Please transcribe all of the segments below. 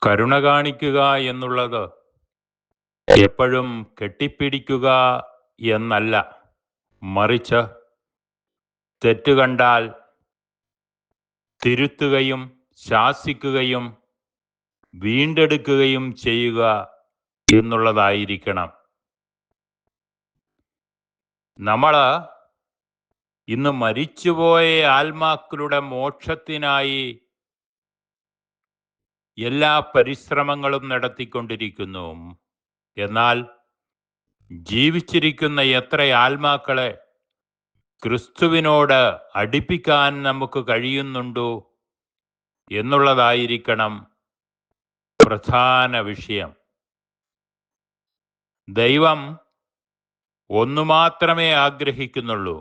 കരുണ കാണിക്കുക എന്നുള്ളത് എപ്പോഴും കെട്ടിപ്പിടിക്കുക എന്നല്ല, മറിച്ച് തെറ്റ് കണ്ടാൽ തിരുത്തുകയും ശാസിക്കുകയും വീണ്ടെടുക്കുകയും ചെയ്യുക എന്നുള്ളതായിരിക്കണം. നമ്മൾ ഇന്ന് മരിച്ചുപോയ ആത്മാക്കളുടെ മോക്ഷത്തിനായി എല്ലാ പരിശ്രമങ്ങളും നടത്തിക്കൊണ്ടിരിക്കുന്നു. എന്നാൽ ജീവിച്ചിരിക്കുന്ന എത്ര ആത്മാക്കളെ ക്രിസ്തുവിനോട് അടുപ്പിക്കാൻ നമുക്ക് കഴിയുന്നുണ്ടോ എന്നുള്ളതായിരിക്കണം പ്രധാന വിഷയം. ദൈവം ഒന്നു മാത്രമേ ആഗ്രഹിക്കുന്നുള്ളൂ: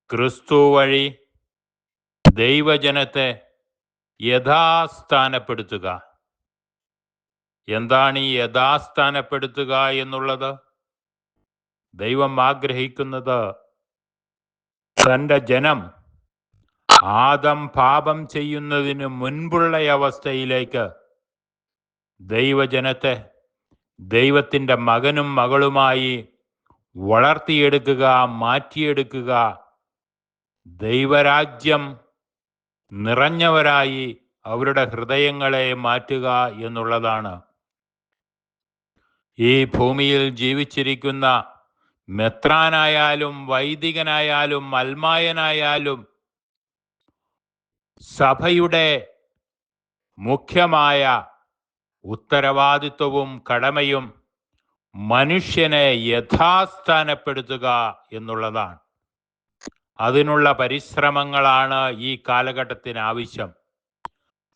ക്രിസ്തു വഴി ദൈവജനത്തെ യഥാസ്ഥാനപ്പെടുത്തുക. എന്താണ് ഈ യഥാസ്ഥാനപ്പെടുത്തുക എന്നുള്ളത്? ദൈവം ആഗ്രഹിക്കുന്നത് തൻ്റെ ജനം ആദം പാപം ചെയ്യുന്നതിന് മുൻപുള്ള അവസ്ഥയിലേക്ക് ദൈവജനത്തെ ദൈവത്തിൻ്റെ മകനും മകളുമായി വളർത്തിയെടുക്കുക, മാറ്റിയെടുക്കുക, ദൈവരാജ്യം നിറഞ്ഞവരായി അവരുടെ ഹൃദയങ്ങളെ മാറ്റുക എന്നുള്ളതാണ്. ഈ ഭൂമിയിൽ ജീവിച്ചിരിക്കുന്ന മെത്രാനായാലും വൈദികനായാലും അൽമായനായാലും സഭയുടെ മുഖ്യമായ ഉത്തരവാദിത്വവും കടമയും മനുഷ്യനെ യഥാസ്ഥാനപ്പെടുത്തുക എന്നുള്ളതാണ്. അതിനുള്ള പരിശ്രമങ്ങളാണ് ഈ കാലഘട്ടത്തിന് ആവശ്യം.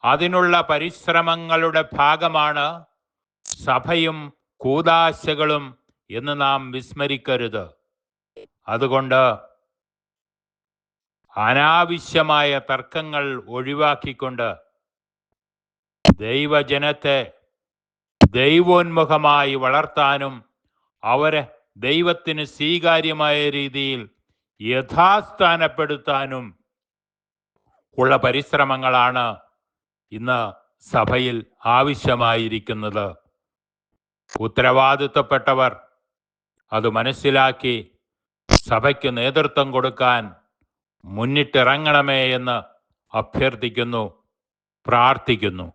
അതിനുള്ള പരിശ്രമങ്ങളുടെ ഭാഗമാണ് സഭയും കൂദാശകളും എന്ന് നാം വിസ്മരിക്കരുത്. അതുകൊണ്ട് അനാവശ്യമായ തർക്കങ്ങൾ ഒഴിവാക്കിക്കൊണ്ട് ദൈവജനത്തെ ദൈവോന്മുഖമായി വളർത്താനും അവരെ ദൈവത്തിന് സ്വീകാര്യമായ രീതിയിൽ യഥാസ്ഥാനപ്പെടുത്താനും ഉള്ള പരിശ്രമങ്ങളാണ് ഇന്ന് സഭയിൽ ആവശ്യമായിരിക്കുന്നത്. ഉത്തരവാദിത്തപ്പെട്ടവർ അത് മനസ്സിലാക്കി സഭയ്ക്ക് നേതൃത്വം കൊടുക്കാൻ മുന്നിട്ടിറങ്ങണമേ എന്ന് അഭ്യർത്ഥിക്കുന്നു, പ്രാർത്ഥിക്കുന്നു.